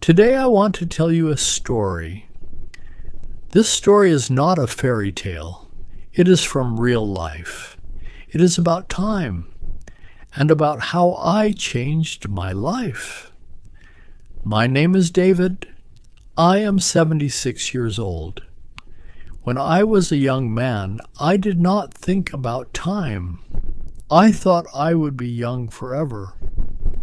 Today I want to tell you a story. This story is not a fairy tale. It is from real life. It is about time and about how I changed my life. My name is David. I am 76 years old. When I was a young man, I did not think about time. I thought I would be young forever.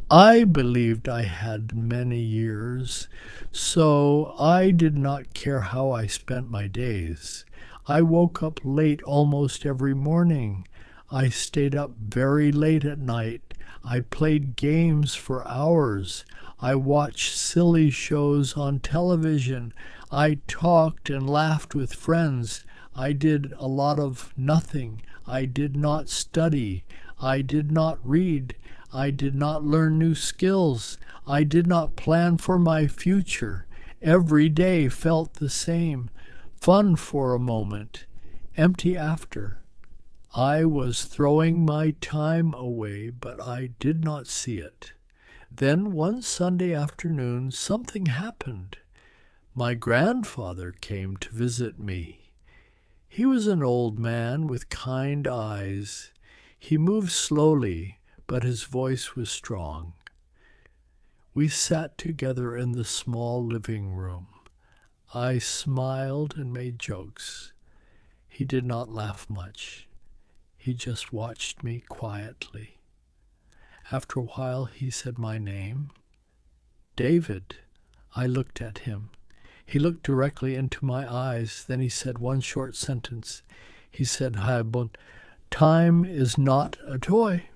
I believed I had many years, so I did not care how I spent my days. I woke up late almost every morning. I stayed up very late at night. I played games for hours. I watched silly shows on television. I talked and laughed with friends. I did a lot of nothing. I did not study. I did not read. I did not learn new skills. I did not plan for my future. Every day felt the same. Fun for a moment, empty after. I was throwing my time away, but I did not see it. Then one Sunday afternoon, something happened. My grandfather came to visit me. He was an old man with kind eyes. He moved slowly, but his voice was strong. We sat together in the small living room. I smiled and made jokes. He did not laugh much. He just watched me quietly. After a while, he said my name. David. I looked at him. He looked directly into my eyes. Then he said one short sentence. He said, "Time is not a toy."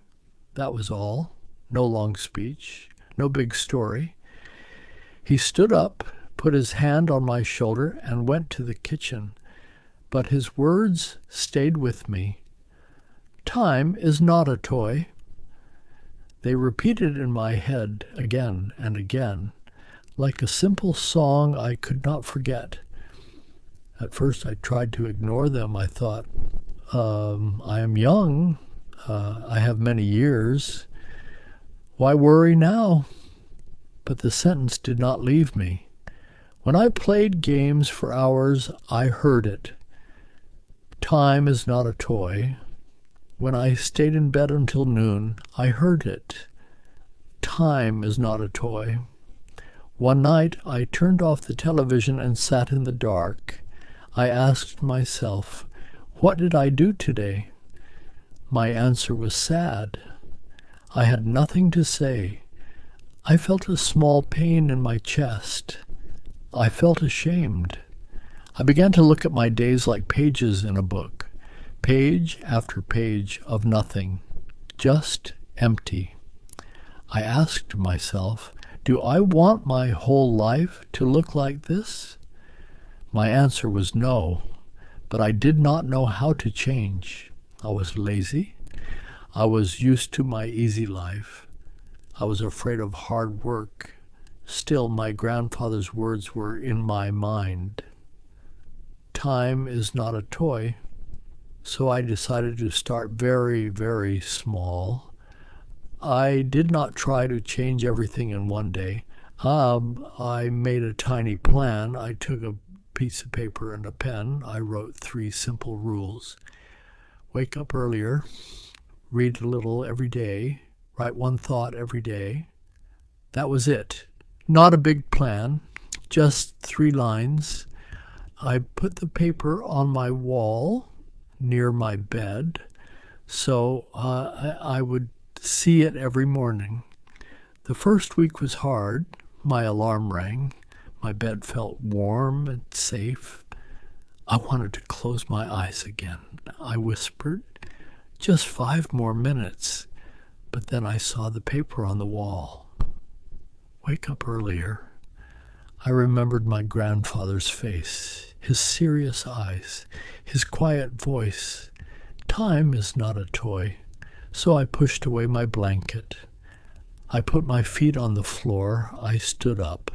That was all. No long speech. No big story. He stood up, put his hand on my shoulder, and went to the kitchen. But his words stayed with me. Time is not a toy. They repeated in my head again and again, like a simple song I could not forget. At first I tried to ignore them. I thought, I am young. I have many years. Why worry now? But the sentence did not leave me. When I played games for hours, I heard it. Time is not a toy. When I stayed in bed until noon, I heard it. Time is not a toy. One night, I turned off the television and sat in the dark. I asked myself, what did I do today? My answer was sad. I had nothing to say. I felt a small pain in my chest. I felt ashamed. I began to look at my days like pages in a book, page after page of nothing, just empty. I asked myself, do I want my whole life to look like this? My answer was no, but I did not know how to change. I was lazy. I was used to my easy life. I was afraid of hard work. Still, my grandfather's words were in my mind. Time is not a toy. So I decided to start very, very small. I did not try to change everything in one day. I made a tiny plan. I took a piece of paper and a pen. I wrote 3 simple rules. Wake up earlier, read a little every day, write 1 thought every day. That was it. Not a big plan, just 3 lines. I put the paper on my wall near my bed, so I would see it every morning. The first week was hard. My alarm rang. My bed felt warm and safe. I wanted to close my eyes again. I whispered, just 5 more minutes. But then I saw the paper on the wall. Wake up earlier. I remembered my grandfather's face, his serious eyes, his quiet voice. Time is not a toy. So I pushed away my blanket. I put my feet on the floor. I stood up.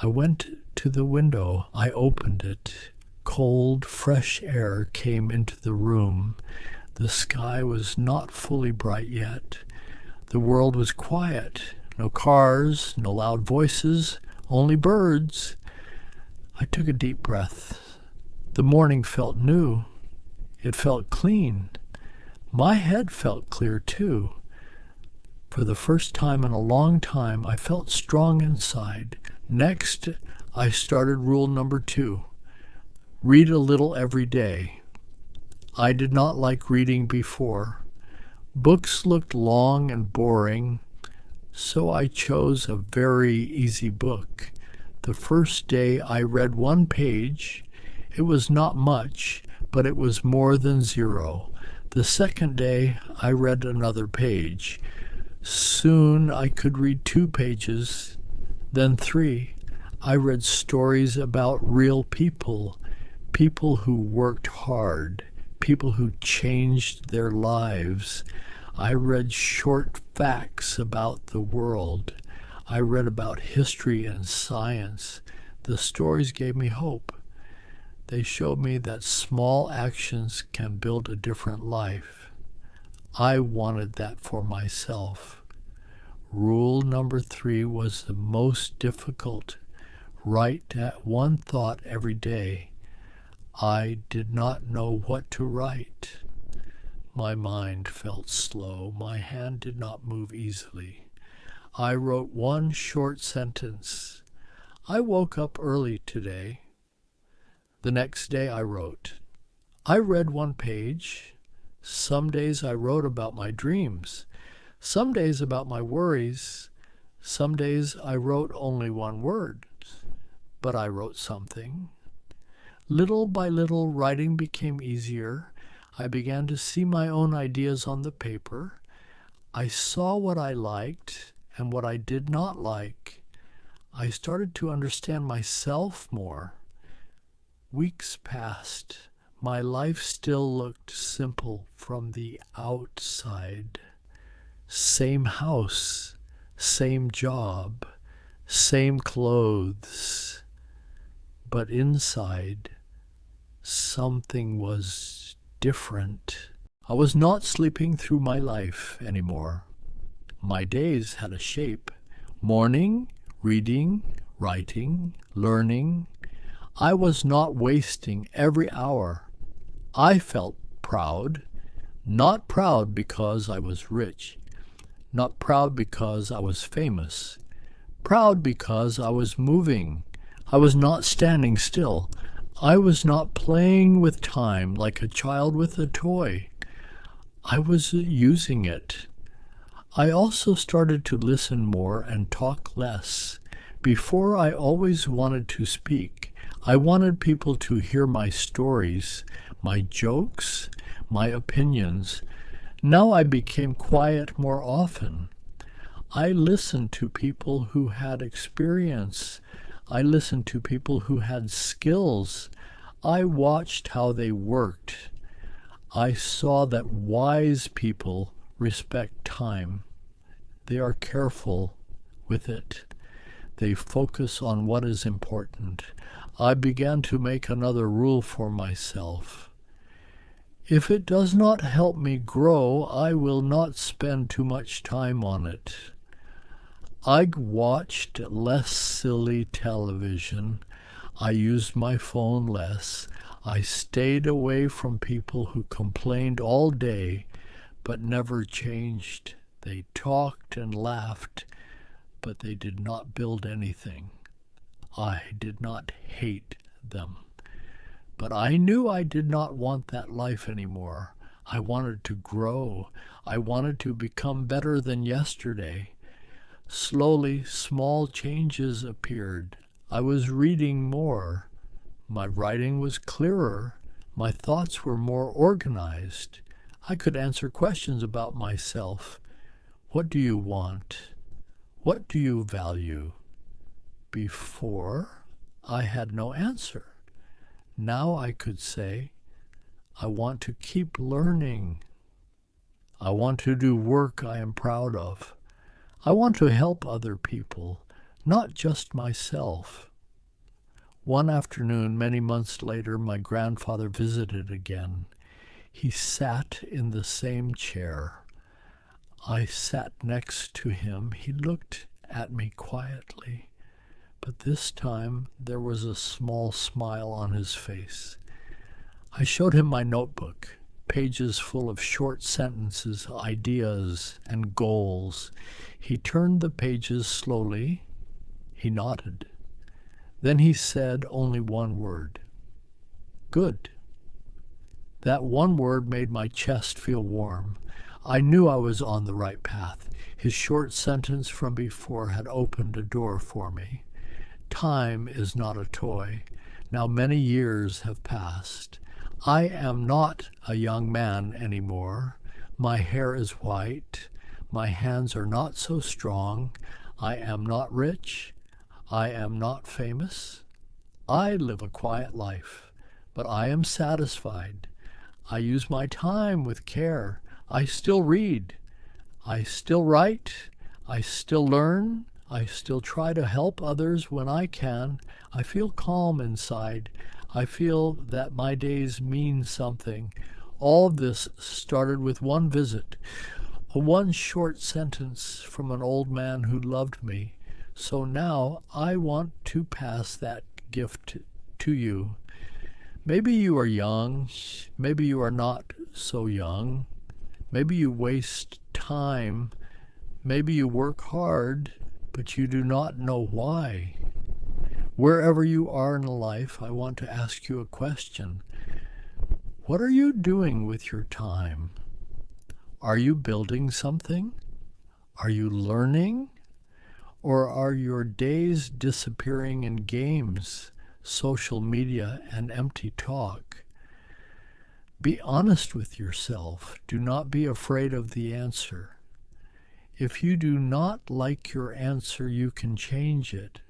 I went to the window. I opened it. Cold, fresh air came into the room. The sky was not fully bright yet. The world was quiet. No cars, no loud voices, only birds. I took a deep breath. The morning felt new. It felt clean. My head felt clear too. For the first time in a long time, I felt strong inside. Next, I started rule number 2. Read a little every day. I did not like reading before. Books looked long and boring, so I chose a very easy book. The first day I read 1 page. It was not much, but it was more than 0. The second day I read another page. Soon I could read 2 pages, then 3. I read stories about real people, people who worked hard, people who changed their lives. I read short facts about the world. I read about history and science. The stories gave me hope. They showed me that small actions can build a different life. I wanted that for myself. Rule number 3 was the most difficult. Write 1 thought every day. I did not know what to write. My mind felt slow. My hand did not move easily. I wrote 1 short sentence. I woke up early today. The next day I wrote. I read 1 page. Some days I wrote about my dreams. Some days about my worries. Some days I wrote only 1 word. But I wrote something. Little by little, writing became easier. I began to see my own ideas on the paper. I saw what I liked and what I did not like. I started to understand myself more. Weeks passed. My life still looked simple from the outside. Same house, same job, same clothes. But inside, something was different. I was not sleeping through my life anymore. My days had a shape. Morning, reading, writing, learning. I was not wasting every hour. I felt proud, not proud because I was rich, not proud because I was famous, proud because I was moving. I was not standing still. I was not playing with time like a child with a toy. I was using it. I also started to listen more and talk less. Before, I always wanted to speak. I wanted people to hear my stories, my jokes, my opinions. Now I became quiet more often. I listened to people who had experience. I listened to people who had skills. I watched how they worked. I saw that wise people respect time. They are careful with it. They focus on what is important. I began to make another rule for myself. If it does not help me grow, I will not spend too much time on it. I watched less silly television. I used my phone less. I stayed away from people who complained all day but never changed. They talked and laughed, but they did not build anything. I did not hate them. But I knew I did not want that life anymore. I wanted to grow. I wanted to become better than yesterday. Slowly, small changes appeared. I was reading more. My writing was clearer. My thoughts were more organized. I could answer questions about myself. What do you want? What do you value? Before, I had no answer. Now I could say, I want to keep learning. I want to do work I am proud of. I want to help other people, not just myself. One afternoon, many months later, my grandfather visited again. He sat in the same chair. I sat next to him. He looked at me quietly. but this time there was a small smile on his face. I showed him my notebook, pages full of short sentences, ideas, and goals. He turned the pages slowly. He nodded. Then he said only one word. Good. That one word made my chest feel warm. I knew I was on the right path. His short sentence from before had opened a door for me. Time is not a toy. Now many years have passed. I am not a young man anymore. My hair is white. My hands are not so strong. I am not rich. I am not famous. I live a quiet life, but I am satisfied. I use my time with care. I still read. I still write. I still learn. I still try to help others when I can. I feel calm inside. I feel that my days mean something. All of this started with one visit, one short sentence from an old man who loved me. So now I want to pass that gift to you. Maybe you are young. Maybe you are not so young. Maybe you waste time. Maybe you work hard, but you do not know why. Wherever you are in life, I want to ask you a question. What are you doing with your time? Are you building something? Are you learning? Or are your days disappearing in games, social media, and empty talk? Be honest with yourself. Do not be afraid of the answer. If you do not like your answer, you can change it.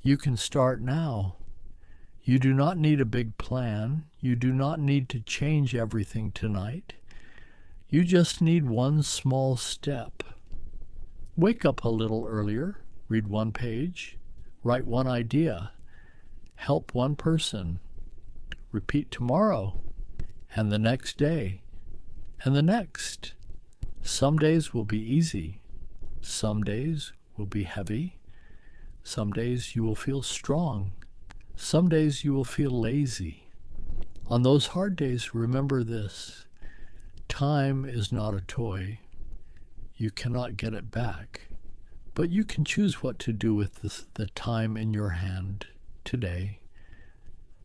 You can start now. You do not need a big plan. You do not need to change everything tonight. You just need one small step. Wake up a little earlier, read one page, write one idea, help one person, repeat tomorrow, and the next day, and the next. Some days will be easy. Some days will be heavy. Some days you will feel strong. Some days you will feel lazy. On those hard days, remember this. Time is not a toy. You cannot get it back. But you can choose what to do with the time in your hand today.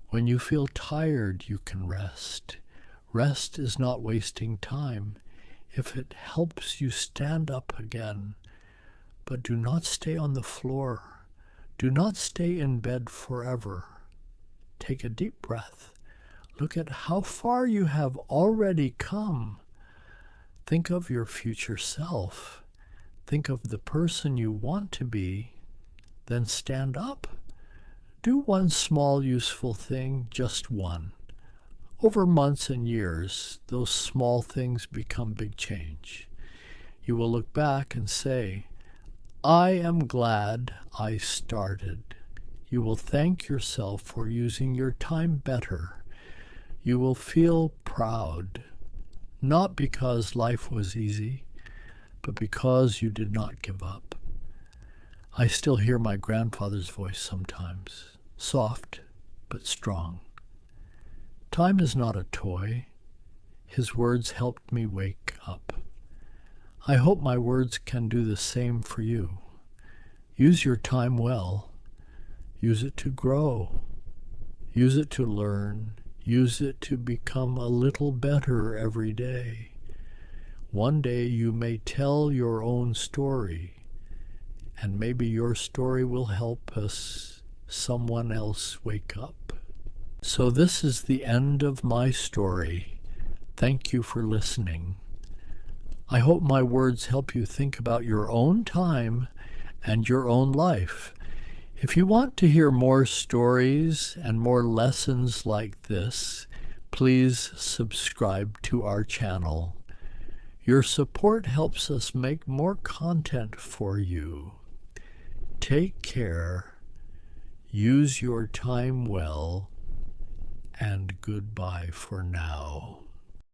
When you feel tired, you can rest. Rest is not wasting time. If it helps you stand up again, but do not stay on the floor. Do not stay in bed forever. Take a deep breath. Look at how far you have already come. Think of your future self. Think of the person you want to be. Then stand up. Do one small useful thing, just one. Over months and years, those small things become big change. You will look back and say, I am glad I started. You will thank yourself for using your time better. You will feel proud, not because life was easy, but because you did not give up. I still hear my grandfather's voice sometimes, soft but strong. Time is not a toy. His words helped me wake up. I hope my words can do the same for you. Use your time well. Use it to grow. Use it to learn. Use it to become a little better every day. One day you may tell your own story, and maybe your story will help someone else wake up. So this is the end of my story. Thank you for listening. I hope my words help you think about your own time and your own life. If you want to hear more stories and more lessons like this, please subscribe to our channel. Your support helps us make more content for you. Take care, use your time well, and goodbye for now.